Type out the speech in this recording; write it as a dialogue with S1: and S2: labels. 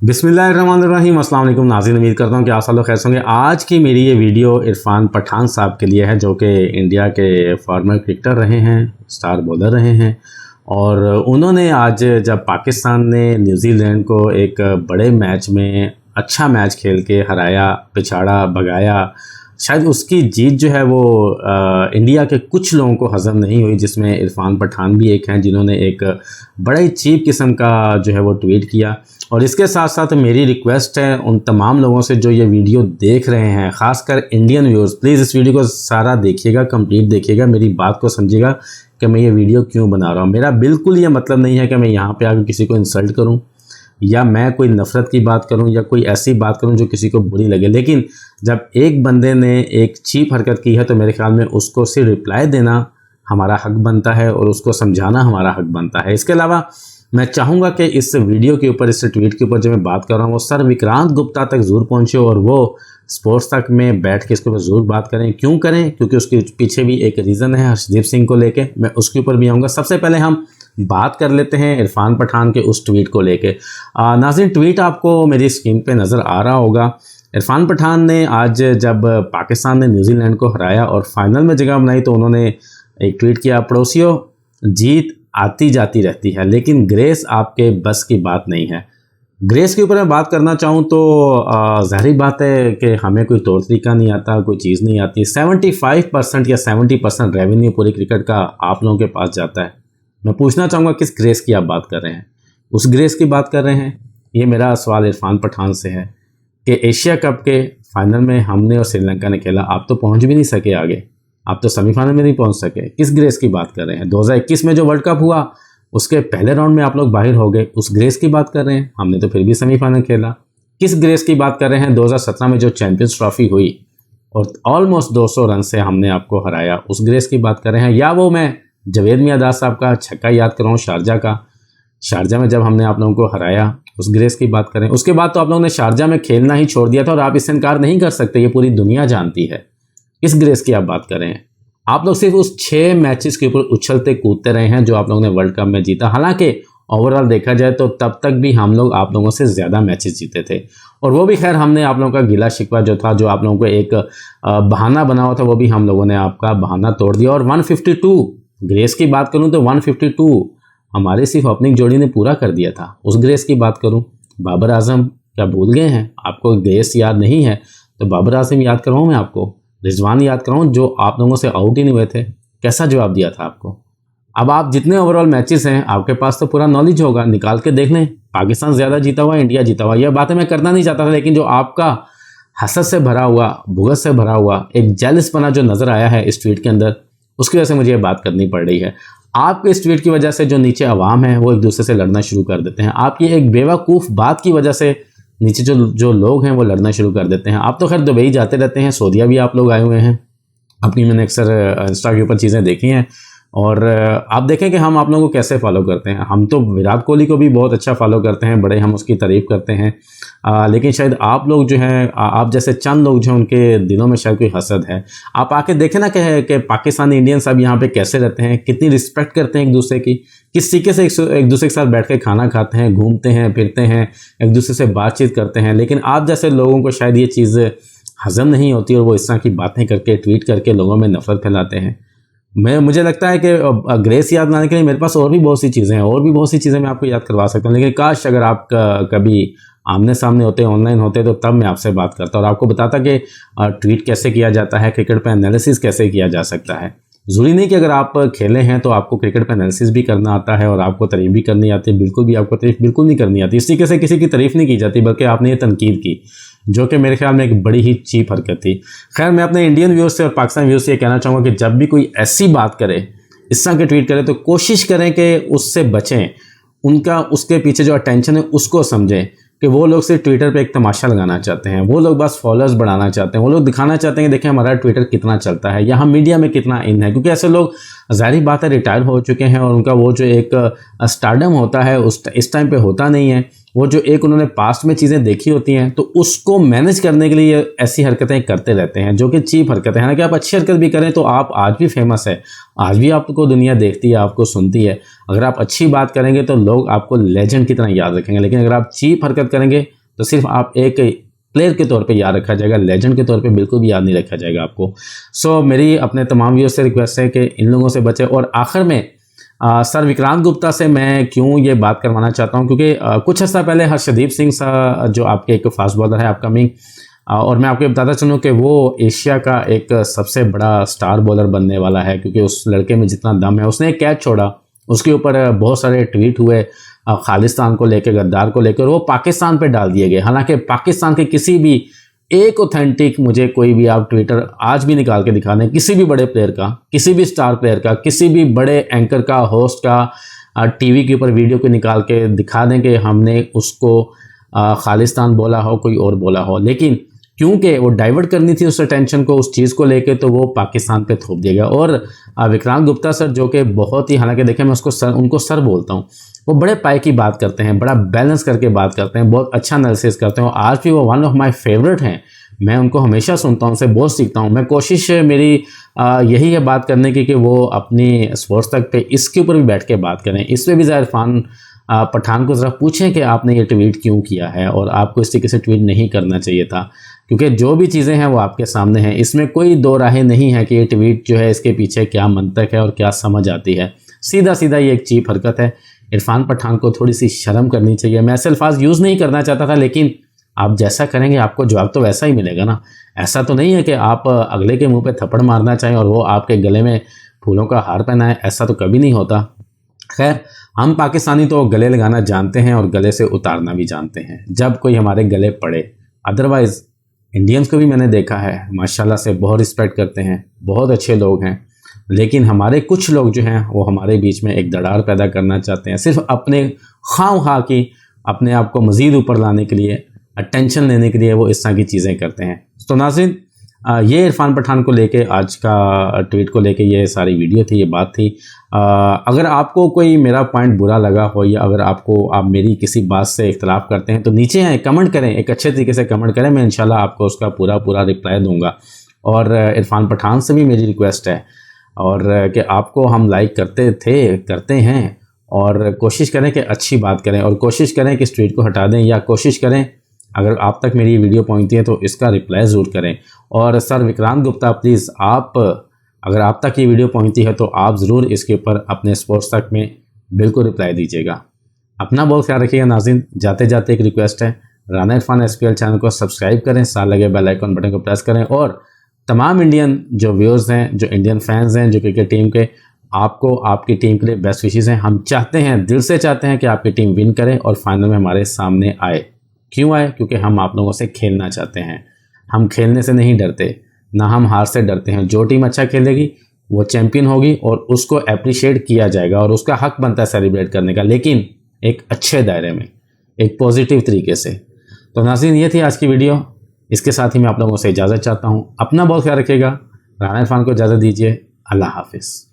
S1: बिस्मिल्लाहिर्रहमानिर्रहीम। अस्सलाम वालेकुम नाज़रीन, उम्मीद करता हूँ कि आप सब लोग खैर होंगे। आज की मेरी ये वीडियो इरफान पठान साहब के लिए है, जो कि इंडिया के फॉर्मर क्रिकेटर रहे हैं, स्टार बॉलर रहे हैं। और उन्होंने आज जब पाकिस्तान ने न्यूजीलैंड को एक बड़े मैच में अच्छा मैच खेल के हराया, पिछाड़ा, भगाया, शायद उसकी जीत जो है वो इंडिया के कुछ लोगों को हज़म नहीं हुई, जिसमें इरफान पठान भी एक हैं, जिन्होंने एक बड़ा ही चीप किस्म का जो है वो ट्वीट किया। और इसके साथ साथ मेरी रिक्वेस्ट है उन तमाम लोगों से जो ये वीडियो देख रहे हैं, ख़ासकर इंडियन व्यूअर्स, प्लीज़ इस वीडियो को सारा देखिएगा, कंप्लीट देखिएगा, मेरी बात को समझिएगा कि मैं ये वीडियो क्यों बना रहा हूँ। मेरा बिल्कुल ये मतलब नहीं है कि मैं यहाँ पे आकर किसी को इंसल्ट करूँ या मैं कोई नफ़रत की बात करूं या कोई ऐसी बात करूं जो किसी को बुरी लगे। लेकिन जब एक बंदे ने एक चीप हरकत की है तो मेरे ख्याल में उसको सिर्फ रिप्लाई देना हमारा हक बनता है और उसको समझाना हमारा हक बनता है। इसके अलावा मैं चाहूँगा कि इस वीडियो के ऊपर, इस ट्वीट के ऊपर जो मैं बात कर रहा हूँ, वो सर विक्रांत गुप्ता तक ज़रूर पहुँचे और वो स्पोर्ट्स तक में बैठ के इसके ऊपर ज़रूर बात करें। क्यों करें? क्योंकि उसके पीछे भी एक रीज़न है, हर्षदीप सिंह को लेके। मैं उसके ऊपर भी आऊँगा। सबसे पहले हम बात कर लेते हैं इरफान पठान के उस ट्वीट को लेके। नाज़रीन, ट्वीट आपको मेरी स्क्रीन पे नज़र आ रहा होगा। इरफान पठान ने आज जब पाकिस्तान ने न्यूजीलैंड को हराया और फाइनल में जगह बनाई तो उन्होंने एक ट्वीट किया, पड़ोसियों जीत आती जाती रहती है लेकिन ग्रेस आपके बस की बात नहीं है। ग्रेस के ऊपर मैं बात करना चाहूँ तो ज़ाहिर बात है कि हमें कोई तौर तरीका नहीं आता, कोई चीज़ नहीं आती। 75% या 70% रेवेन्यू पूरी क्रिकेट का आप लोगों के पास जाता है। मैं पूछना चाहूँगा किस ग्रेस की आप बात कर रहे हैं? उस ग्रेस की बात कर रहे हैं? ये मेरा सवाल इरफान पठान से है कि एशिया कप के फाइनल में हमने और श्रीलंका ने खेला, आप तो पहुंच भी नहीं सके आगे, आप तो सेमीफाइनल में नहीं पहुंच सके। किस ग्रेस की बात कर रहे हैं? 2021 में जो वर्ल्ड कप हुआ उसके पहले राउंड में आप लोग बाहर हो गए, उस ग्रेस की बात कर रहे हैं? हमने तो फिर भी सेमीफाइनल खेला। किस ग्रेस की बात कर रहे हैं? 2017 में जो चैंपियंस ट्रॉफी हुई और ऑलमोस्ट 200 रन से हमने आपको हराया, उस ग्रेस की बात कर रहे हैं? या वो मैं जवेद मियादाद साहब का छक्का याद कर रहा हूँ शारजा का, शारजा में जब हमने आप लोगों को हराया, उस ग्रेस की बात करें? उसके बाद तो आप लोगों ने शारजा में खेलना ही छोड़ दिया था और आप इससे इनकार नहीं कर सकते, ये पूरी दुनिया जानती है। किस ग्रेस की आप बात कर रहे हैं? आप लोग सिर्फ उस 6 मैचेस के ऊपर उछलते कूदते रहे हैं जो आप लोगों ने वर्ल्ड कप में जीता। हालांकि ओवरऑल देखा जाए तो तब तक भी हम लोग आप लोगों से ज़्यादा मैचेस जीते थे और वो भी खैर हमने आप लोगों का गिला शिकवा जो था, जो आप लोगों को एक बहाना बना हुआ था, वो भी हम लोगों ने आपका बहाना तोड़ दिया। और 152 ग्रेस की बात करूं तो 152 हमारे सिर्फ ओपनिंग जोड़ी ने पूरा कर दिया था। उस ग्रेस की बात करूं, बाबर आजम क्या भूल गए हैं? आपको ग्रेस याद नहीं है तो बाबर आजम याद करवाऊँ मैं आपको, रिजवान याद कराऊँ जो आप लोगों से आउट ही नहीं हुए थे, कैसा जवाब दिया था आपको। अब आप जितने ओवरऑल मैचेस हैं आपके पास तो पूरा नॉलेज होगा, निकाल के देख लें। पाकिस्तान ज़्यादा जीता हुआ, इंडिया जीता हुआ, यह बातें मैं करना नहीं चाहता था, लेकिन जो आपका हसद से भरा हुआ, भुगत से भरा हुआ एक जेलसपना जो नज़र आया है इस ट्वीट के अंदर, उसकी वजह से मुझे ये बात करनी पड़ रही है। आपके इस ट्वीट की वजह से जो नीचे अवाम है वो एक दूसरे से लड़ना शुरू कर देते हैं। आपकी एक बेवकूफ़ बात की वजह से नीचे जो लोग हैं वो लड़ना शुरू कर देते हैं। आप तो खैर दुबई जाते रहते हैं, सऊदीया भी आप लोग आए हुए हैं, अपनी मैंने अक्सर इंस्टा के ऊपर चीज़ें देखी हैं और आप देखें कि हम आप लोगों को कैसे फॉलो करते हैं। हम तो विराट कोहली को भी बहुत अच्छा फॉलो करते हैं, बड़े हम उसकी तारीफ़ करते हैं, लेकिन शायद आप लोग जो हैं, आप जैसे चंद लोग जो हैं उनके दिलों में शायद कोई हसद है। आप आके देखें ना कि पाकिस्तानी इंडियंस अब यहाँ पे कैसे रहते हैं, कितनी रिस्पेक्ट करते हैं एक दूसरे की, किस तरीके से एक दूसरे के साथ बैठ के खाना खाते हैं, घूमते हैं फिरते हैं, एक दूसरे से बातचीत करते हैं। लेकिन आप जैसे लोगों को शायद ये चीज़ हज़म नहीं होती और वो इस तरह की बातें करके, ट्वीट करके लोगों में नफरत फैलाते हैं। मुझे लगता है कि ग्रेस याद लाने के लिए मेरे पास और भी बहुत सी चीज़ें हैं, और भी बहुत सी चीज़ें मैं आपको याद करवा सकता हूँ, लेकिन काश अगर आप कभी आमने सामने होते, ऑनलाइन होते, तो तब मैं आपसे बात करता और आपको बताता कि ट्वीट कैसे किया जाता है, क्रिकेट पे एनालिसिस कैसे किया जा सकता है। ज़रूरी नहीं कि अगर आप खेले हैं तो आपको क्रिकेट पे एनालिसिस भी करना आता है और आपको तारीफ़ भी करनी आती है। बिल्कुल भी आपको तारीफ़ बिल्कुल नहीं करनी आती, इस तरीके से किसी की तारीफ़ नहीं की जाती, बल्कि आपने ये तनकीद की, जो कि मेरे ख्याल में एक बड़ी ही चीप हरकत थी। खैर, मैं अपने इंडियन व्यूअर्स से और पाकिस्तान व्यूअर्स से ये कहना चाहूँगा कि जब भी कोई ऐसी बात करे, इस तरह के ट्वीट करे, तो कोशिश करें कि उससे बचें, उनका उसके पीछे जो अटेंशन है उसको समझें कि वो लोग सिर्फ ट्विटर पे एक तमाशा लगाना चाहते हैं, वो लोग बस फॉलोअर्स बढ़ाना चाहते हैं, वो लोग दिखाना चाहते हैं कि देखें हमारा ट्विटर कितना चलता है या हम मीडिया में कितना इन है। क्योंकि ऐसे लोग ज़ाहिर बात है रिटायर हो चुके हैं और उनका वो जो एक स्टारडम होता है उस इस टाइम पे होता नहीं है वो जो एक उन्होंने पास्ट में चीज़ें देखी होती हैं तो उसको मैनेज करने के लिए ये ऐसी हरकतें करते रहते हैं जो कि चीप हरकतें हैं। हालांकि आप अच्छी हरकत भी करें तो आप आज भी फेमस है, आज भी आपको दुनिया देखती है, आपको सुनती है। अगर आप अच्छी बात करेंगे तो लोग आपको लेजेंड की तरह याद रखेंगे, लेकिन अगर आप चीप हरकत करेंगे तो सिर्फ आप एक प्लेयर के तौर पे याद रखा जाएगा, लेजेंड के तौर पे बिल्कुल भी याद नहीं रखा जाएगा आपको। सो मेरी अपने तमाम व्यूअर्स से रिक्वेस्ट है कि इन लोगों से बचें। और आखिर में सर विक्रांत गुप्ता से मैं क्यों ये बात करवाना चाहता हूँ, क्योंकि कुछ अर्सा पहले हर्षदीप सिंह सा जो आपके एक फास्ट बॉलर है अपकमिंग, और मैं आपको बताता चलूँ कि वो एशिया का एक सबसे बड़ा स्टार बॉलर बनने वाला है, क्योंकि उस लड़के में जितना दम है। उसने एक कैच छोड़ा, उसके ऊपर बहुत सारे ट्वीट हुए खालिस्तान को लेकर, गद्दार को लेकर, वो पाकिस्तान पे डाल दिए गए। हालांकि पाकिस्तान के किसी भी एक ऑथेंटिक, मुझे कोई भी आप ट्विटर आज भी निकाल के दिखा दें, किसी भी बड़े प्लेयर का, किसी भी स्टार प्लेयर का, किसी भी बड़े एंकर का, होस्ट का, टीवी के ऊपर वीडियो को निकाल के दिखा दें कि हमने उसको खालिस्तान बोला हो, कोई और बोला हो, लेकिन क्योंकि वो डाइवर्ट करनी थी उस अटेंशन को उस चीज़ को लेके, तो वो पाकिस्तान पे थोप दिया गया। और विक्रांत गुप्ता सर जो कि बहुत ही, हालांकि देखें मैं उनको सर बोलता हूँ, वो बड़े पाए की बात करते हैं, बड़ा बैलेंस करके बात करते हैं, बहुत अच्छा एनालिसिस करते हैं। और आज भी वो वन ऑफ माय फेवरेट हैं, मैं उनको हमेशा सुनता हूँ, उनसे बहुत सीखता हूँ। मैं कोशिश मेरी यही है बात करने की कि वो अपनी स्पोर्ट्स तक पे इसके ऊपर भी बैठ के बात करें। इस पर भी ज़रा इरफान पठान को ज़रा पूछें कि आपने ये ट्वीट क्यों किया है और आपको इस तरीके से ट्वीट नहीं करना चाहिए था, क्योंकि जो भी चीज़ें हैं वो आपके सामने हैं। इसमें कोई दो राहें नहीं है कि ये ट्वीट जो है इसके पीछे क्या मंतक है और क्या समझ आती है। सीधा सीधा ये एक चीप हरकत है। इरफान पठान को थोड़ी सी शर्म करनी चाहिए। मैं ऐसे अल्फाज यूज़ नहीं करना चाहता था, लेकिन आप जैसा करेंगे आपको जवाब तो वैसा ही मिलेगा ना। ऐसा तो नहीं है कि आप अगले के मुंह पे थप्पड़ मारना चाहें और वो आपके गले में फूलों का हार पहनाए, ऐसा तो कभी नहीं होता। खैर, हम पाकिस्तानी तो गले लगाना जानते हैं और गले से उतारना भी जानते हैं जब कोई हमारे गले पड़े। अदरवाइज़ इंडियंस को भी मैंने देखा है, माशाल्लाह से बहुत रिस्पेक्ट करते हैं, बहुत अच्छे लोग हैं, लेकिन हमारे कुछ लोग जो हैं वो हमारे बीच में एक दरार पैदा करना चाहते हैं, सिर्फ अपने खाम की अपने आप को मज़ीद ऊपर लाने के लिए, अटेंशन लेने के लिए वो इस तरह की चीज़ें करते हैं। तो नाज़रीन, ये इरफान पठान को लेके आज का ट्वीट को लेके ये सारी वीडियो थी, ये बात थी। अगर आपको कोई मेरा पॉइंट बुरा लगा हो या अगर आप मेरी किसी बात से इख्तलाफ करते हैं तो नीचे आए कमेंट करें, एक अच्छे तरीके से कमेंट करें, मैं इंशाल्लाह आपको उसका पूरा रिप्लाई दूंगा। और इरफान पठान से भी मेरी रिक्वेस्ट है और कि आपको हम लाइक करते हैं और कोशिश करें कि अच्छी बात करें और कोशिश करें कि इस ट्वीट को हटा दें, या कोशिश करें अगर आप तक मेरी वीडियो पहुंचती है तो इसका रिप्लाई ज़रूर करें। और सर विक्रांत गुप्ता प्लीज़, आप अगर आप तक ये वीडियो पहुंचती है तो आप ज़रूर इसके ऊपर अपने स्पोर्ट्स तक में बिल्कुल रिप्लाई दीजिएगा। अपना बहुत ख्याल रखिएगा नाज़रीन। जाते जाते एक रिक्वेस्ट है, राना इरफान SPL चैनल को सब्सक्राइब करें, साथ लगे बेल आइकन बटन को प्रेस करें। और तमाम इंडियन जो व्यूअर्स हैं, जो इंडियन फैंस हैं, जो क्रिकेट टीम के, आपको आपकी टीम के लिए बेस्ट विशेज़ हैं। हम चाहते हैं, दिल से चाहते हैं कि आपकी टीम विन करे और फाइनल में हमारे सामने आए। क्यों आए? क्योंकि हम आप लोगों से खेलना चाहते हैं। हम खेलने से नहीं डरते, ना हम हार से डरते हैं। जो टीम अच्छा खेलेगी वो चैंपियन होगी और उसको अप्रिशिएट किया जाएगा और उसका हक बनता है सेलिब्रेट करने का, लेकिन एक अच्छे दायरे में, एक पॉजिटिव तरीके से। तो नाज़रीन, ये थी आज की वीडियो। इसके साथ ही मैं आप लोगों से इजाज़त चाहता हूँ। अपना बहुत ख्याल रखिएगा। राना इरफान को इजाज़त दीजिए। अल्लाह हाफिज़।